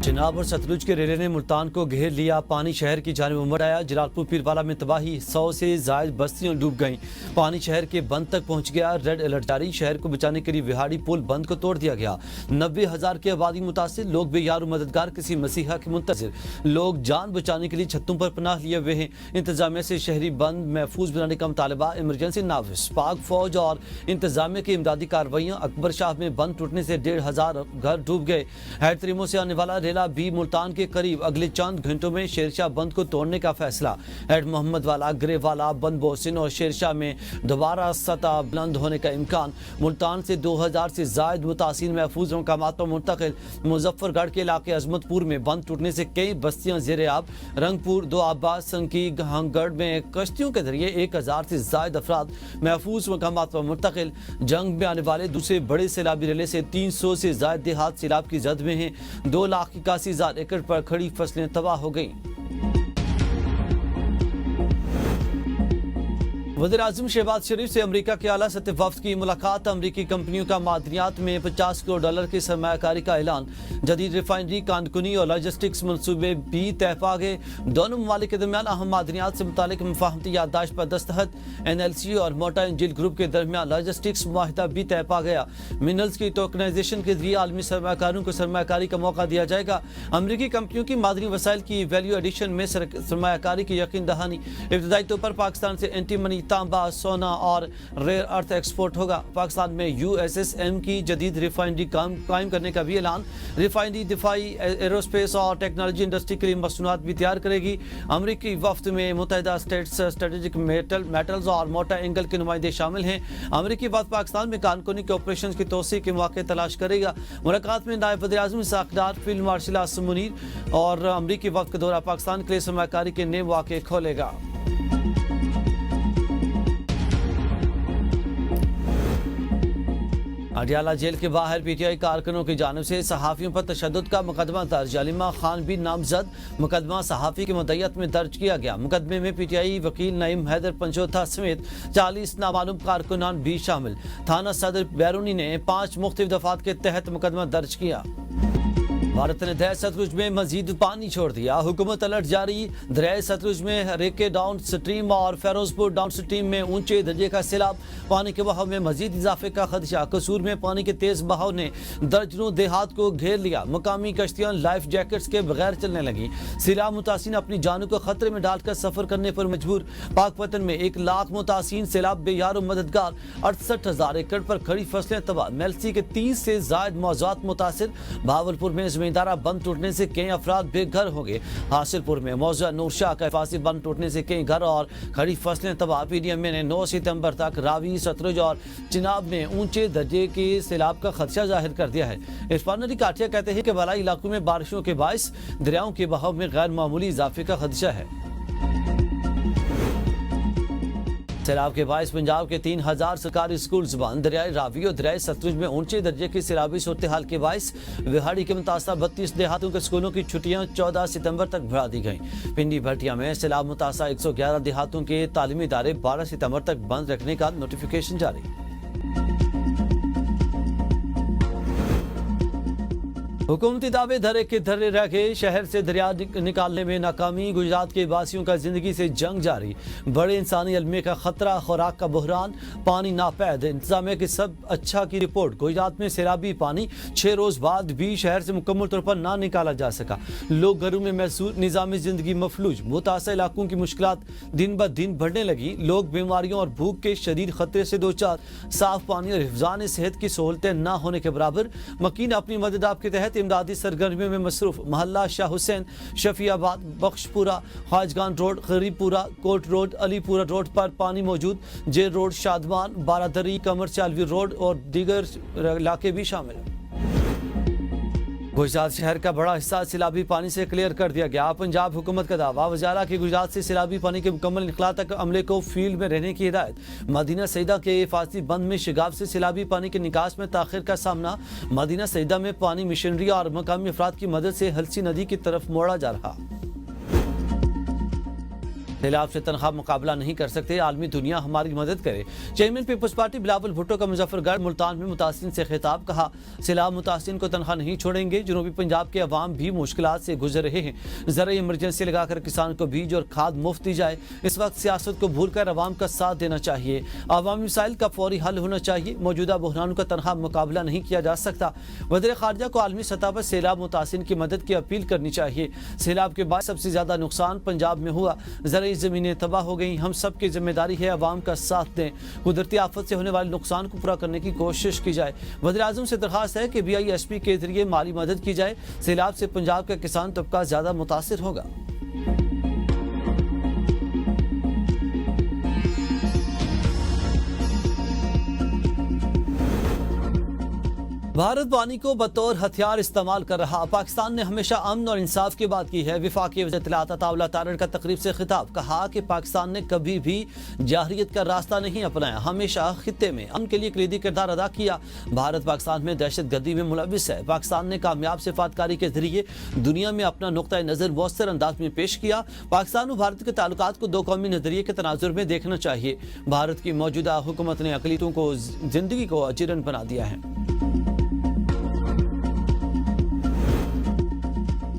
चिनाब और सतलुज के रेले ने मुल्तान को घेर लिया। पानी शहर की जानिब उमड़ आया। जलालपुर पीरवाला में तबाही, 100 से ज्यादा बस्तियां डूब गईं। पानी शहर के बंद तक पहुंच गया। रेड अलर्ट जारी। शहर को बचाने के लिए विहाड़ी पुल बंद को तोड़ दिया गया। 90,000 की आबादी मुतासिर। लोग बेयार मददगार किसी मसीहा के मुंतजिर। लोग जान बचाने के लिए छतों पर पनाह लिए हुए हैं। इंतजामिया से शहरी बंद महफूज बनाने का मुतालबा। इमरजेंसी नाफिज। पाक फौज और इंतजामिया की इमदादी कार्रवाइयाँ। अकबर शाह में बंद टूटने से 1,500 घर डूब गए। हैदरीमो से आने वाला रेला भी मुल्तान के करीब। अगले चंद घंटों में शेरशाह बंद को तोड़ने का फैसला। हेड मोहम्मद वाला, ग्रेवाला, बंद बोसिन और शेरशाह में दोबारा सतह बुलंद होने का इम्कान। मुल्तान से 2,000 से ज्यादा मुतासिर महफूज मकामात पर मुंतकिल। मुजफ्फरगढ़ के इलाके अजमतपुर में बंद टूटने से कई बस्तियां जेर आब। रंगपुर, दो आबाद, संकी, गहंगढ़ में कश्तियों के जरिए 1,000 से ज्यादा अफराद महफूज मकामात पर मुंतकिल। जंग में आने वाले दूसरे बड़े सैलाबी रेले से 300 से ज्यादा देहात सैलाब की जद में हैं। 2,81,000 एकड़ पर खड़ी फसलें तबाह हो गईं। वज़ीर-ए-आज़म शहबाज शरीफ से अमेरिका के आला सतह वफ़द की मुलाकात। अमेरिकी कंपनियों का मादनियात में $50 करोड़ की सरमायाकारी का ऐलान। जदीद रिफाइनरी, कानकुनी और लॉजिस्टिक्स मनसूबे भी तय पा गए। दोनों ममालिक के दरमियान अहम मादनियात से मुतालिक मुफाहमती याददाश्त पर दस्तखत। NLC और मोटा इंजिल ग्रुप के दरमियान लॉजिस्टिक्स मुआहिदा भी तय पा गया। मिनरल्स की टोकनाइजेशन के जरिए आलमी सरमाकारों को सरमाकारी का मौका दिया जाएगा। अमेरिकी कंपनियों की मादनी वसाइल की वैल्यू एडिशन में सरमाकारी की यकीन दहानी। इब्तदाई तौर पर पाकिस्तान से एंटी मनी, तांबा, सोना और रेयर अर्थ एक्सपोर्ट होगा। पाकिस्तान में USSM की जदीद रिफाइनरी कायम करने का भी ऐलान। रिफाइनरी दिफाई, एरोस्पेस और टेक्नोलॉजी इंडस्ट्री के लिए मसनूआत भी तैयार करेगी। अमेरिकी वफ्द में मुत्तहिदा स्टेट्स, स्ट्रेटेजिक मेटल्स और मोटा एंगल के नुमाइंदे शामिल हैं। अमेरिकी वफ्द पाकिस्तान में कानकुनी के ऑपरेशन की तोसी के मौके तलाश करेगा। मुलाकात में नायब वज़ीर-ए-आज़म इसहाक डार, फील्ड मार्शल आसिम मुनीर और अमेरिकी वफ्द का दौरा पाकिस्तान के लिए सरमायाकारी के नए मौके खोलेगा। अडियाला जेल के बाहर PTI कारकुनों की जानिब से सहाफ़ियों पर तशद्दुद का मुकदमा दर्ज। अलीमा खान भी नामजद। मुकदमा सहाफ़ी की मुद्दत में दर्ज किया गया। मुकदमे में PTI वकील नईम हैदर पंचोथा समेत 40 नामालूम कारकुनान भी शामिल। थाना सदर बैरूनी ने 5 मुख्तलिफ दफात के तहत मुकदमा दर्ज किया। भारत ने दरिया सतलुज में मजीद पानी छोड़ दिया। हुकूमत अलर्ट जारी। दरिया सतलुज में हरेके डाउन स्ट्रीम और फेरोजपुर डाउन स्ट्रीम में ऊंचे दर्जे का सैलाब। पानी के बहाव में मजीद इजाफे का खदशा। कसूर में पानी के तेज बहाव ने दर्जनों देहात को घेर लिया। मुकामी कश्तियां लाइफ जैकेट्स के बगैर चलने लगी। सैलाब मुतासिन अपनी जानों को खतरे में डालकर सफर करने पर मजबूर। पाकपतन में 1 लाख मुतासिन सैलाब बेयार मददगार। 68,000 एकड़ पर खड़ी फसलें तबाह। मेलसी के 30 से ज्यादा मौजूद मुतासिर। भावलपुर में जमींदारा बंद टूटने से कई अफराद बेघर हो गए। हासिलपुर में मौजूदा नूरशाह का हिफाजती बंद टूटने से कई घर और खड़ी फसलें तबाह। PDMA ने 9 सितंबर तक रावी, सतलुज और चिनाब में ऊंचे दर्जे के सैलाब का खदशा जाहिर कर दिया है। इरफान अली काठिया कहते हैं कि बलाई इलाकों में बारिशों के बायस दरियाओं के बहाव में गैर मामूली इजाफे का खदशा है। सैलाब के बायस पंजाब के 3,000 सरकारी स्कूल बंद। दरियाई रावी और दरियाई सतलुज में ऊंचे दर्जे की सैलाबी सूरत हाल के बायस विहाड़ी के मुतासर 32 देहातों के स्कूलों की छुट्टियां 14 सितंबर तक बढ़ा दी गईं। पिंडी भटिया में सैलाब मुतासर 111 देहातों के तालीमी इदारे 12 सितंबर तक बंद रखने का नोटिफिकेशन जारी। हुकूमती दावे धरे के धरे रह गए। शहर से दरिया निकालने में नाकामी। गुजरात के वासियों का जिंदगी से जंग जारी। बड़े इंसानी अलमे का खतरा। खुराक का बहरान। पानी नापैद। इंतजामिया की सब अच्छा की रिपोर्ट। गुजरात में सैलाबी पानी 6 रोज बाद भी शहर से मुकम्मल तौर पर ना निकाला जा सका। लोग घरों में महसूस। निज़ामी जिंदगी मफलूज। मुतासर इलाकों की मुश्किलात दिन ब दिन बढ़ने लगी। लोग बीमारियों और भूख के शदीद खतरे से दो चार। साफ पानी और हिफ्ज़ान सेहत की सहूलतें ना होने के बराबर। मकीन अपनी मदद आपके तहत इमदादी सरगर्मियों में मसरूफ। मोहल्ला Shah Hussain, Shafiabad, Bakhshpura, Khwajgan road, Garibpura, Kot road, Alipura road पर पानी मौजूद। Jail road, Shadman, Baradari, Qamar Chalvi road और दीगर इलाके भी शामिल। गुजरात शहर का बड़ा हिस्सा सैलाबी पानी से क्लियर कर दिया गया। पंजाब हुकूमत का दावा। वज़ारा की गुजरात से सैलाबी पानी के मुकम्मल निकला तक अमले को फील्ड में रहने की हिदायत। मदीना सईदा के हिफाजती बंद में शिगाफ से सैलाबी पानी के निकास में ताखिर का सामना। मदीना सईदा में पानी मिशनरी और मकामी अफराद की मदद से हलसी नदी की तरफ मोड़ा जा रहा। सैलाब से तनख्वाह मुकाबला नहीं कर सकते, आलमी दुनिया हमारी मदद करे। चेयरमैन पीपल्स पार्टी बिलावल भुट्टो का मुजफ्फरगढ़ मुल्तान में मुतासिन से खिताब, कहा सैलाब मुतासिन को तनख्वाह नहीं छोड़ेंगे। जनूबी पंजाब के अवाम भी मुश्किलात से गुजर रहे हैं। ज़रा इमरजेंसी लगाकर किसान को बीज और खाद मुफ्त दी जाए। इस वक्त सियासत को भूलकर अवाम का साथ देना चाहिए। अवामी मसाइल का फौरी हल होना चाहिए। मौजूदा बहरानों का तनख्वाह मुकाबला नहीं किया जा सकता। वज़ीर ख़ारजा को आलमी सतह पर सैलाब मुतासिन की मदद की अपील करनी चाहिए। सैलाब के बाद सबसे ज़्यादा नुकसान पंजाब में हुआ। ज़रूरी ज़मीनें तबाह हो गई। हम सब की जिम्मेदारी है अवाम का साथ दें। कुदरती आफत से होने वाले नुकसान को पूरा करने की कोशिश की जाए। वज़ीर आज़म से दरख्वास्त है कि BISP के जरिए माली मदद की जाए। सैलाब से पंजाब का किसान तबका ज़्यादा मुतासिर होगा। भारत पानी को बतौर हथियार इस्तेमाल कर रहा। पाकिस्तान ने हमेशा अमन और इंसाफ की बात की है। वफाकी वज़ीर इत्तलात अताउल्लाह तारड़ का तकरीब से खिताब, कहा कि पाकिस्तान ने कभी भी जाहिरियत का रास्ता नहीं अपनाया, हमेशा खित्ते में अमन के लिए कलीदी किरदार अदा किया। भारत पाकिस्तान में दहशतगर्दी में मुलविस है। पाकिस्तान ने कामयाब सिफातकारी के जरिए दुनिया में अपना नुक्ता नज़र मौसर अंदाज में पेश किया। पाकिस्तान और भारत के ताल्लुकात को दो कौमी नजरिए के तनाजुर में देखना चाहिए। भारत की मौजूदा हुकूमत ने अक़लियतों को जिंदगी को अजीरन बना दिया है।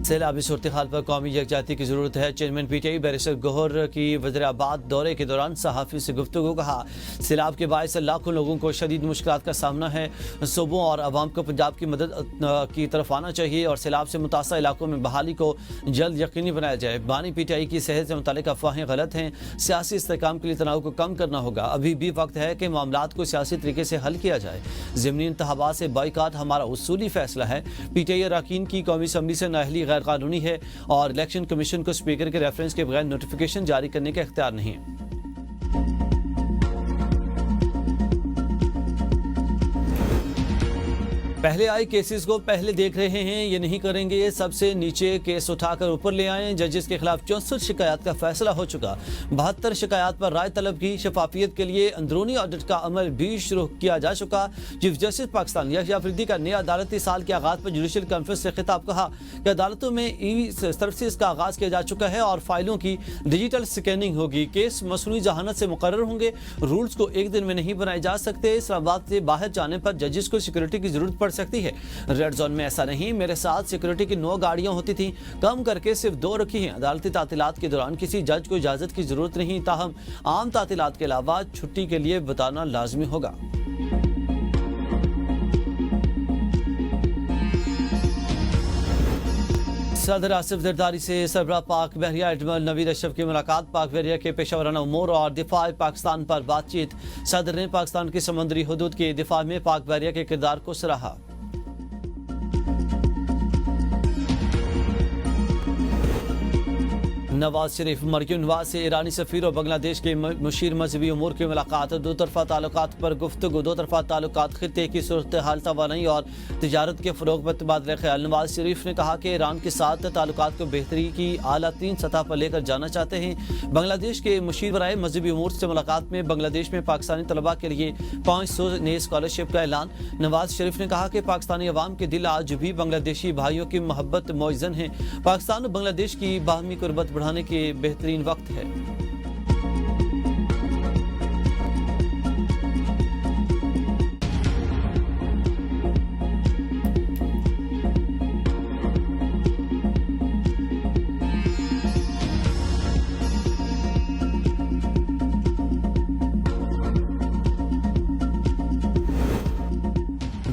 सैलाबी सूरत हाल पर कौमी यकजाती की जरूरत है। चेयरमैन PTI बैरिस्टर गौहर की वज़ीराबाद दौरे के दौरान सहाफ़ी से गुफ्तगू, कहा सैलाब के बायस लाखों लोगों को शदीद मुश्किलात का सामना है। सूबों और अवाम को पंजाब की मदद की तरफ आना चाहिए और सैलाब से मुतासर इलाकों में बहाली को जल्द यकीनी बनाया जाए। बानी PTI की सेहत से मुतालिक अफवाहें गलत हैं। सियासी इस्तेहकाम के लिए तनाव को कम करना होगा। अभी भी वक्त है कि मामलात को सियासी तरीके से हल किया जाए। ज़िमनी इंतखाबात से बाइकाट हमारा उसूली फैसला है। PTI अरकान की कौमी असम्बली से नाअहली गैर कानूनी है और इलेक्शन कमीशन को स्पीकर के रेफरेंस के बगैर नोटिफिकेशन जारी करने का इख्तियार नहीं है। पहले आए केसेस को पहले देख रहे हैं, ये नहीं करेंगे। सबसे नीचे केस उठाकर ऊपर ले आए। जजेस के खिलाफ 64 शिकायत का फैसला हो चुका। 72 शिकायत पर राय तलब की। शफाफियत के लिए अंदरूनी ऑडिट का अमल भी शुरू किया जा चुका। चीफ जस्टिस पाकिस्तान यहया अफरीदी का नया अदालती साल के आगाज पर जुडिशल कॉन्फ्रेंस से खिताब, कहा कि अदालतों में सर्विसेज का आगाज किया जा चुका है और फाइलों की डिजिटल स्कैनिंग होगी। केस मसनूई जहानत से मुकर्रर होंगे। रूल्स को एक दिन में नहीं बनाए जा सकते। इस्लामाबाद से बाहर जाने पर जजेस को सिक्योरिटी की जरूरत पड़ सकती है। रेड जोन में ऐसा नहीं। मेरे साथ सिक्योरिटी की 9 गाड़ियां होती थी, कम करके सिर्फ 2 रखी हैं। अदालती तातीलात के दौरान किसी जज को इजाजत की जरूरत नहीं, ताहम आम तातीलात के अलावा छुट्टी के लिए बताना लाजमी होगा। सदर आसिफ जरदारी से सरबराह पाक बहरिया एडमिरल नवीद अशरफ की मुलाकात। पाक बहरिया के पेशावराना उमूर और दिफा पाकिस्तान पर बातचीत। सदर ने पाकिस्तान की समुद्री हदूद के दिफा में पाक बहरिया के किरदार को सराहा। नवाज शरीफ मरकज़ी नवाज से ईरानी सफ़ीर और बांग्लादेश के मुशीर मजहबी उमूर की मुलाकात। दो तरफा ताल्लुकात पर गुफ्तगू। दो तरफा ताल्लुकात खित्ते की सूरत हाल, तवानाई और तिजारत के फ़रोग़ पर तबादला ख्याल। नवाज शरीफ ने कहा कि ईरान के साथ ताल्लुकात को बेहतरी की आला 3 सतह पर लेकर जाना चाहते हैं। बांग्लादेश के मुशीर बराए मजहबी उमूर से मुलाकात में बांग्लादेश में पाकिस्तानी तलबा के लिए 500 नए स्कॉलरशिप का ऐलान। नवाज शरीफ ने कहा कि पाकिस्तानी अवाम के दिल आज भी बांग्लादेशी भाइयों की मोहब्बत मौजन है। पाकिस्तान और बांग्लादेश की बाहमी कुर्बत बढ़ाने के बेहतरीन वक्त है।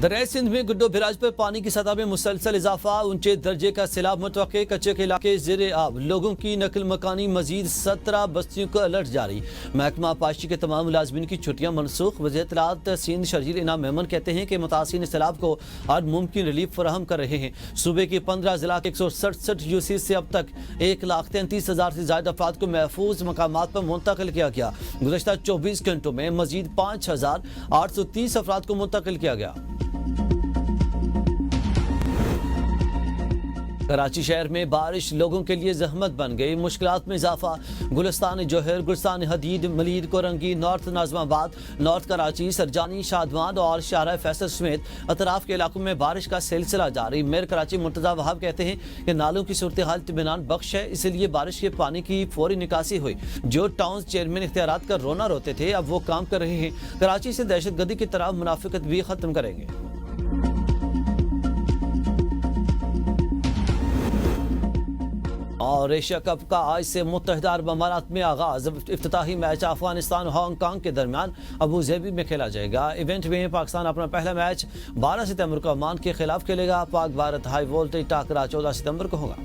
दरिया सिंध में गुड्डो बिराज पर पानी की सतह में मुसलसल इजाफा। ऊंचे दर्जे का सैलाब मुतवक्के। कच्चे के इलाके ज़ेरे आब। लोगों की नकल मकानी। मजीद 17 बस्तियों का अलर्ट जारी। महकमा पाशी के तमाम मुलाजमीन की छुट्टियां मनसूख। वज़ीर इत्तलात सिंध शर्जील इनाम मेमन कहते हैं कि मुतासिरीन सैलाब को हर मुमकिन रिलीफ फराहम कर रहे हैं। सूबे के 15 जिला के 167 यूसी से अब तक 1,33,000 से ज्यादा अफराद को महफूज मकामात पर मुंतकिल किया गया। गुज़श्ता 24 घंटों में मजीद 5,830 अफराद को मुंतकिल किया गया। कराची शहर में बारिश लोगों के लिए जहमत बन गई, मुश्किलात में इजाफा। गुलिस्तान जोहर, गुलिस्तान हदीद, मलीर, कोरंगी, नॉर्थ नाजमाबाद, नॉर्थ कराची, सरजानी, शादवान और शाहरा फैसल समेत अतराफ के इलाकों में बारिश का सिलसिला जारी। मेयर कराची मुर्तजा वहाब कहते हैं कि नालों की सूरत हाल इत्मीनान बख्श है, इसलिए बारिश के पानी की फौरी निकासी हुई। जो टाउन चेयरमैन इख्तियारात का रोना रोते थे, अब वो काम कर रहे हैं। कराची से दहशतगर्दी की तरफ मुनाफिकत भी खत्म करेंगे। और एशिया कप का आज से मुत्तहिदा अरब अमारात में आगाज। इफ्तिताही मैच अफगानिस्तान और हांगकांग के दरमियान अबू धाबी में खेला जाएगा। इवेंट में पाकिस्तान अपना पहला मैच 12 सितंबर को ओमान के खिलाफ खेलेगा। पाक भारत हाई वोल्टेज टाकरा 14 सितंबर को होगा।